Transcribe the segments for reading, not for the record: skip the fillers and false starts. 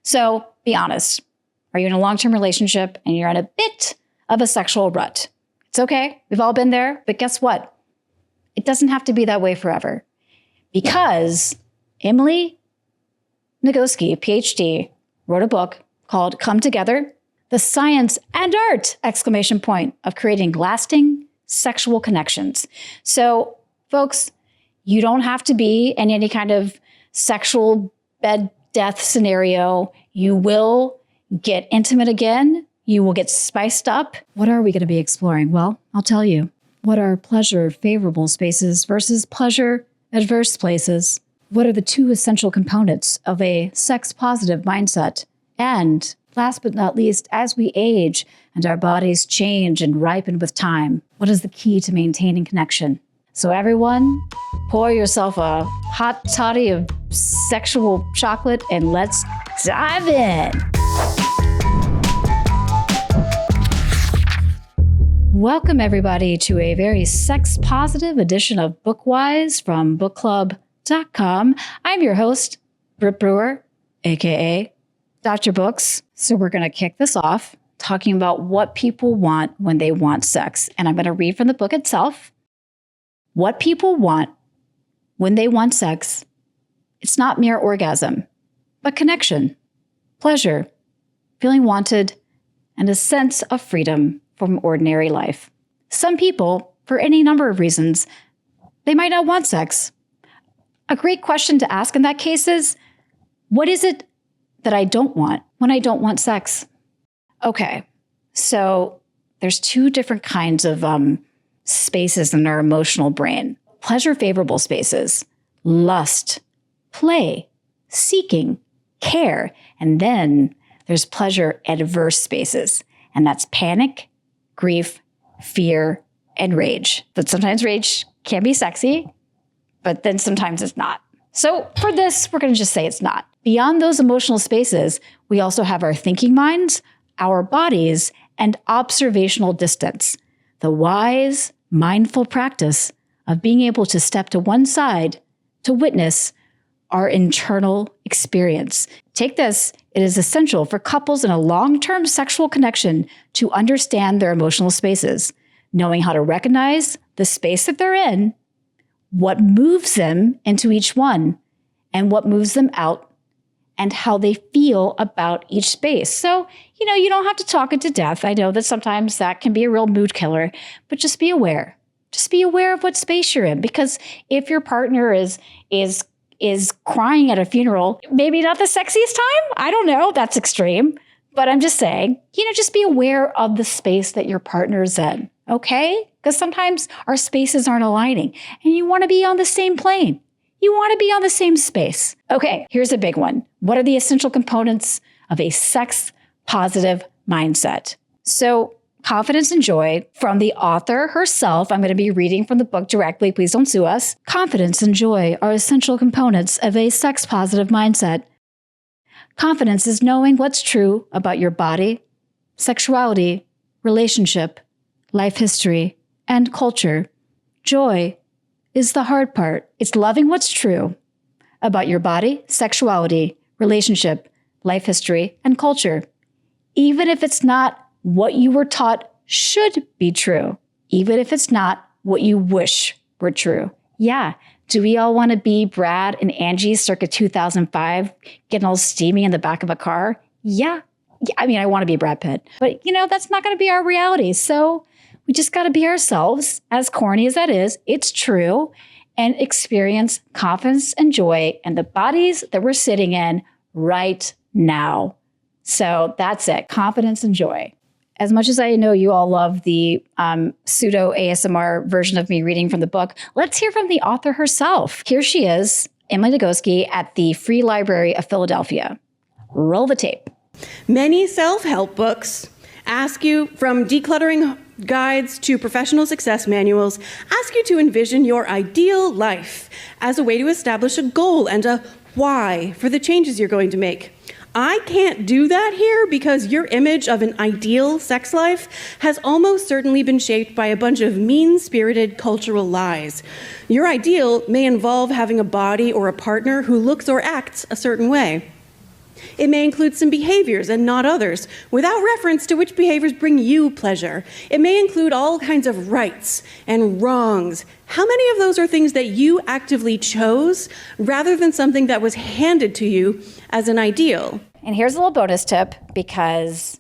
So be honest. Are you in a long-term relationship and you're in a bit of a sexual rut? It's okay. We've all been there. But guess what? It doesn't have to be that way forever. Because Emily Nagoski, PhD, wrote a book called Come Together, The Science and Art, ! Of creating lasting sexual connections. So folks, you don't have to be in any kind of sexual bed death scenario. You will get intimate again. You will get spiced up. What are we going to be exploring? Well, I'll tell you. What are pleasure favorable spaces versus pleasure adverse places? What are the two essential components of a sex positive mindset? And last but not least, as we age and our bodies change and ripen with time, what is the key to maintaining connection? So everyone, pour yourself a hot toddy of sexual chocolate and let's dive in. Welcome everybody to a very sex positive edition of Bookwise from bookclub.com. I'm your host, Britt Brewer, AKA Dr. Books. So we're going to kick this off talking about what people want when they want sex. And I'm going to read from the book itself. What people want when they want sex, it's not mere orgasm, but connection, pleasure, feeling wanted, and a sense of freedom from ordinary life. Some people, for any number of reasons, they might not want sex. A great question to ask in that case is, what is it that I don't want when I don't want sex? Okay, so there's two different kinds of spaces in our emotional brain. Pleasure favorable spaces, lust, play, seeking, care, and then there's pleasure adverse spaces, and that's panic, grief, fear, and rage. But sometimes rage can be sexy, but then sometimes it's not. So for this, we're going to just say it's not. Beyond those emotional spaces, we also have our thinking minds, our bodies, and observational distance. The wise, mindful practice of being able to step to one side to witness our internal experience. Take this, it is essential for couples in a long-term sexual connection to understand their emotional spaces, knowing how to recognize the space that they're in, what moves them into each one, and what moves them out, and how they feel about each space. So, you don't have to talk it to death. I know that sometimes that can be a real mood killer, but just be aware. Just be aware of what space you're in, because if your partner is crying at a funeral, maybe not the sexiest time. I don't know. That's extreme. But I'm just saying, just be aware of the space that your partner's in, okay? Because sometimes our spaces aren't aligning and you want to be on the same plane. You want to be on the same space. Okay, here's a big one. What are the essential components of a sex positive mindset? So confidence and joy from the author herself. I'm going to be reading from the book directly. Please don't sue us. Confidence and joy are essential components of a sex-positive mindset. Confidence is knowing what's true about your body, sexuality, relationship, life history, and culture. Joy is the hard part. It's loving what's true about your body, sexuality, relationship, life history, and culture, even if it's not what you were taught should be true, even if it's not what you wish were true. Yeah. Do we all want to be Brad and Angie circa 2005, getting all steamy in the back of a car? Yeah. I mean, I want to be Brad Pitt, but that's not going to be our reality. So we just got to be ourselves, as corny as that is. It's true, and experience confidence and joy in the bodies that we're sitting in right now. So that's it. Confidence and joy. As much as I know you all love the pseudo ASMR version of me reading from the book, let's hear from the author herself. Here she is, Emily Nagoski at the Free Library of Philadelphia. Roll the tape. Many self-help books ask you, from decluttering guides to professional success manuals, ask you to envision your ideal life as a way to establish a goal and a why for the changes you're going to make. I can't do that here because your image of an ideal sex life has almost certainly been shaped by a bunch of mean-spirited cultural lies. Your ideal may involve having a body or a partner who looks or acts a certain way. It may include some behaviors and not others, without reference to which behaviors bring you pleasure. It may include all kinds of rights and wrongs. How many of those are things that you actively chose rather than something that was handed to you as an ideal? And here's a little bonus tip, because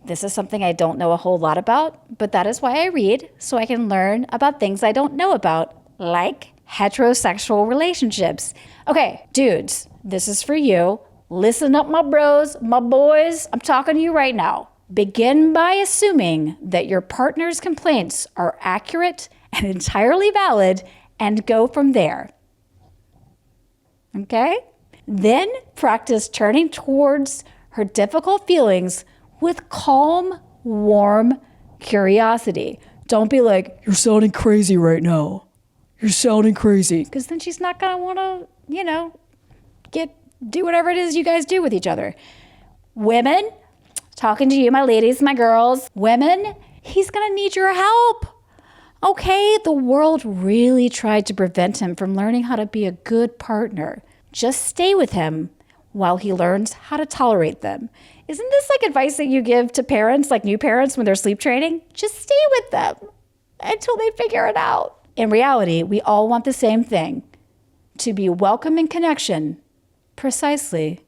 this is something I don't know a whole lot about, but that is why I read, so I can learn about things I don't know about, like heterosexual relationships. Okay, dudes, this is for you. Listen up, my bros, my boys. I'm talking to you right now. Begin by assuming that your partner's complaints are accurate and entirely valid, and go from there. Okay? Then practice turning towards her difficult feelings with calm, warm curiosity. Don't be like, "You're sounding crazy right now. You're sounding crazy." Because then she's not going to want to, do whatever it is you guys do with each other. Women, talking to you, my ladies, my girls. Women, he's going to need your help. Okay, the world really tried to prevent him from learning how to be a good partner. Just stay with him while he learns how to tolerate them. Isn't this like advice that you give to parents, like new parents when they're sleep training? Just stay with them until they figure it out. In reality, we all want the same thing, to be welcome in connection, precisely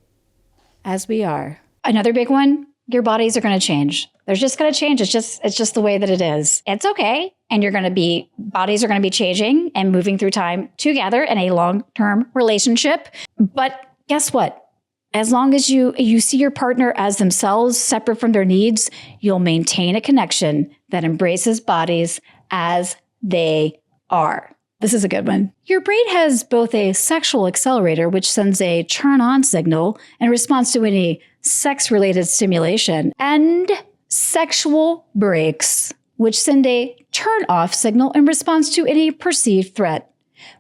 as we are. Another big one, your bodies are going to change. They're just going to change. It's just the way that it is. It's okay. And bodies are going to be changing and moving through time together in a long-term relationship. But guess what? As long as you see your partner as themselves, separate from their needs, you'll maintain a connection that embraces bodies as they are. This is a good one. Your brain has both a sexual accelerator, which sends a turn-on signal in response to any sex-related stimulation, and sexual brakes, which send a turn-off signal in response to any perceived threat.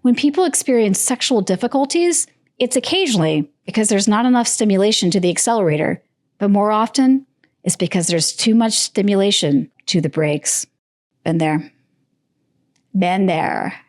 When people experience sexual difficulties, it's occasionally because there's not enough stimulation to the accelerator, but more often, it's because there's too much stimulation to the brakes. Been there. Been there.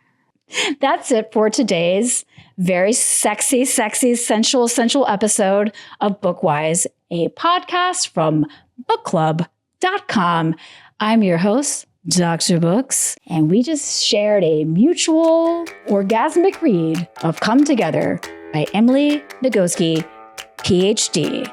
That's it for today's very sexy, sensual episode of Bookwise, a podcast from bookclub.com. I'm your host, Dr. Books, and we just shared a mutual orgasmic read of Come Together by Emily Nagoski, PhD.